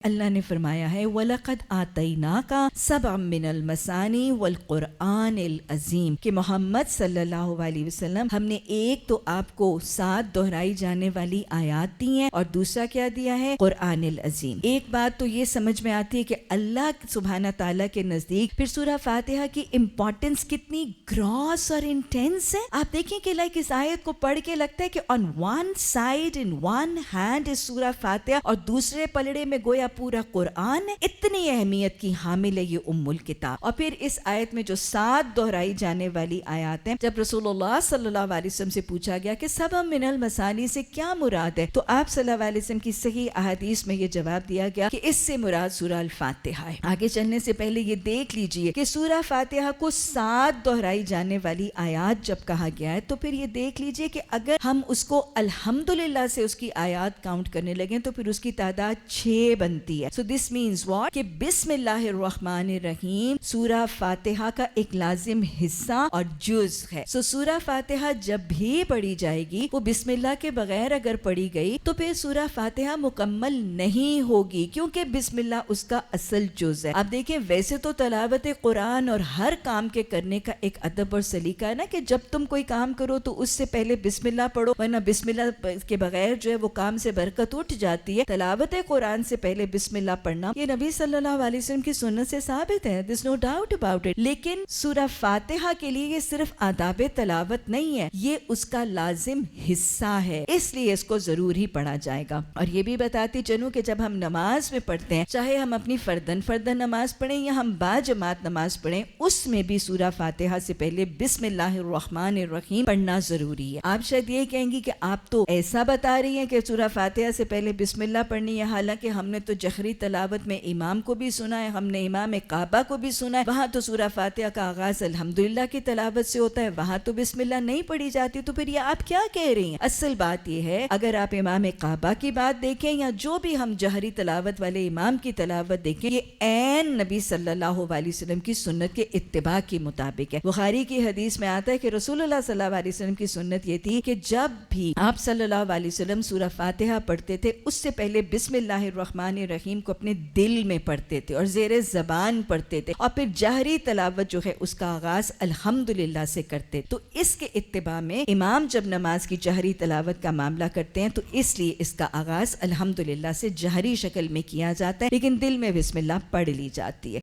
اللہ نے فرمایا ہے وَلَقَدْ آتَيْنَاكَ سَبْعًا مِّنَ الْمَثَانِي وَالْقُرْآنِ الْعَظِيمِ کہ محمد صلی اللہ علیہ وسلم ہم نے ایک تو آپ کو 7 دہرائی جانے والی آیات دی ہیں اور دوسرا کیا دیا ہے قرآن العظیم. ایک بات تو یہ سمجھ میں آتی ہے کہ اللہ سبحانہ تعالیٰ کے نزدیک پھر سورہ فاتحہ کی امپورٹنس کتنی گراس اور انٹینس ہے. آپ دیکھیں کہ لائک اس آیت کو پڑھ کے لگتا ہے کہ on one side in one hand is سورہ فاتحہ اور دوسرے پلڑے میں گویا پورا قرآن ہے. اتنی اہمیت کی حامل ہے یہ ام الکتاب. اور پھر اس آیت میں جو 7 دہرائی جانے والی آیات ہیں, جب رسول اللہ صلی اللہ علیہ وسلم سے پوچھا گیا کہ سبع من المثانی سے کیا مراد ہے, تو آپ صلی اللہ علیہ وسلم کی صحیح احادیث میں یہ جواب دیا گیا کہ اس سے مراد سورہ الفاتحہ ہے. آگے چلنے سے پہلے یہ دیکھ لیجئے کہ سورہ فاتحہ کو 7 دہرائی جانے والی آیات جب کہا گیا ہے تو پھر یہ دیکھ لیجئے کہ اگر ہم اس کو الحمدللہ سے اس کی آیات کاؤنٹ کرنے لگیں تو پھر اس کی تعداد 6 بنتی ہے. سو دس مینز واٹ کہ بسم اللہ الرحمن الرحیم سورہ فاتحہ کا ایک لازم حصہ اور جز ہے. سو سورہ فاتحہ جب بھی پڑھی جائے گی وہ بسم اللہ کے بغیر اگر پڑھی گئی تو پھر سورہ فاتحہ مکمل نہیں ہوگی, کیونکہ بسم اللہ اس کا اصل جز ہے. آپ دیکھیں ویسے تو تلاوت قرآن اور ہر کام کے کرنے کا ایک ادب اور سلیقہ ہے نا کہ جب تم کوئی کام کرو تو اس سے پہلے بسم اللہ پڑھو, ورنہ بسم اللہ کے بغیر جو ہے وہ کام سے برکت اٹھ جاتی ہے. تلاوت قرآن سے پہلے بسم اللہ پڑھنا یہ نبی صلی اللہ علیہ وسلم کی سنت سے ثابت ہے, there's no doubt about it. لیکن سورہ فاتحہ کے لیے یہ صرف آداب تلاوت نہیں ہے, یہ اس کا لازم حصہ ہے, اس لیے اس کو ضرور ہی پڑھا جائے گا. اور یہ بھی بتاتی چلوں کہ جب ہم نماز میں پڑھتے ہیں, چاہے ہم اپنی فردن نماز پڑھیں یا ہم با جماعت نماز پڑھیں, اس میں بھی سورہ فاتحہ سے پہلے بسم اللہ الرحمن الرحیم پڑھنا ضروری ہے. آپ شاید یہ کہیں گی کہ آپ تو ایسا بتا رہی ہیں کہ سورہ فاتحہ سے پہلے بسم اللہ پڑھنی ہے, حالانکہ ہم نے تو جہری تلاوت میں امام کو بھی سنا ہے, ہم نے امام کعبہ کو بھی سنا ہے, وہاں تو سورہ فاتحہ کا آغاز الحمدللہ کی تلاوت سے ہوتا ہے, وہاں تو بسم اللہ نہیں پڑھی جاتی. تو پھر یہ آپ کیا کہہ رہی ہیں؟ اصل بات یہ ہے اگر آپ امام کعبہ کی بات دیکھیں یا جو بھی ہم جہری تلاوت والے امام کی تلاوت دیکھیں, یہ عین نبی صلی اللہ علیہ وسلم کی سنت کے اتباع کے مطابق ہے. بخاری کی حدیث میں آتا ہے کہ رسول اللہ صلی اللہ علیہ وسلم کی سنت یہ تھی کہ جب بھی آپ صلی اللہ علیہ وسلم سورہ فاتحہ پڑھتے تھے اس سے پہلے بسم اللہ الرحمن الرحیم کو اپنے دل میں پڑھتے تھے اور زیر زبان پڑھتے تھے, اور پھر جہری تلاوت جو ہے اس کا آغاز الحمدللہ سے کرتے. تو اس کے اتباع میں امام جب نماز کی جہری تلاوت کا معاملہ کرتے ہیں تو اس لیے اس کا آغاز الحمدللہ سے جہری شکل میں کیا جاتا ہے, لیکن دل میں بسم اللہ پڑھ لی جاتی ہے.